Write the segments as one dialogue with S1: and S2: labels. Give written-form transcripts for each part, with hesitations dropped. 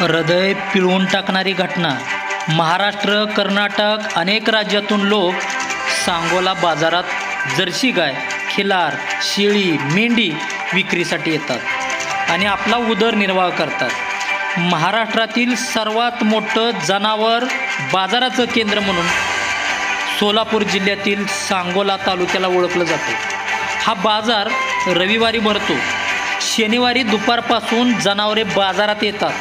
S1: हृदय पिळवून टाकणारी घटना. महाराष्ट्र, कर्नाटक अनेक राज्यातून लोक सांगोला बाजारात जर्सी गाय, खिलार, शेळी, मेंढी विक्रीसाठी येतात आणि आपला उदरनिर्वाह करतात. महाराष्ट्रातील सर्वात मोठं जनावर बाजाराचं केंद्र म्हणून सोलापूर जिल्ह्यातील सांगोला तालुक्याला ओळखलं जातं. हा बाजार रविवारी भरतो. शनिवारी दुपारपासून जनावरे बाजारात येतात.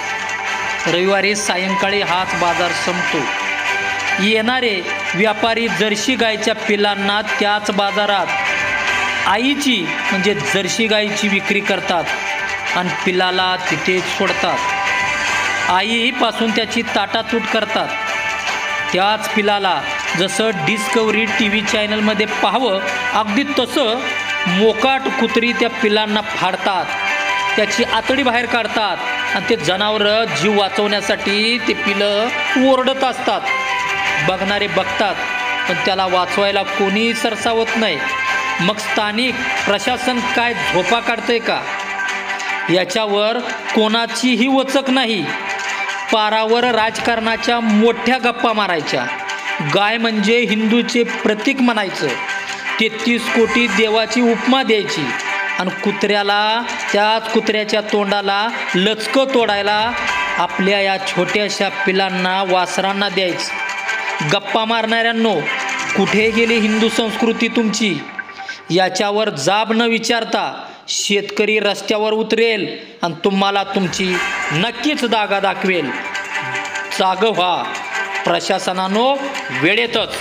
S1: रविवारी सायंकाळी हाच बाजार संपतो. येणारे व्यापारी जर्सी गायच्या पिलांना त्याच बाजारात आईची म्हणजे जर्सी गायची विक्री करतात आणि पिलाला तिथेच सोडतात. आईपासून त्याची ताटातूट करतात. त्याच पिलाला जसं डिस्कवरी TV चॅनलमध्ये पाहावं अगदी तसं मोकाट कुत्री त्या पिलांना फाडतात, त्याची आतडी बाहेर काढतात आणि ते जनावरं जीव वाचवण्यासाठी ते पिलं ओरडत असतात. बघणारे बघतात पण त्याला वाचवायला कोणी सरसावत नाही. मग स्थानिक प्रशासन काय झोपा काढतंय का? याच्यावर कोणाचीही वचक नाही. पारावर राजकारणाच्या मोठ्या गप्पा मारायच्या. गाय म्हणजे हिंदूचे प्रतीक म्हणायचं. 33 कोटी देवाची उपमा द्यायची आणि त्याच कुत्र्याच्या तोंडाला लचकं तोडायला आपल्या या छोट्याशा पिलांना, वासरांना द्यायचं. गप्पा मारणाऱ्यांनो, कुठे गेली हिंदू संस्कृती तुमची? याच्यावर जाब न विचारता शेतकरी रस्त्यावर उतरेल आणि तुम्हाला तुमची नक्कीच दागा दाखवेल. जागं व्हा प्रशासनानो, वेळेतच.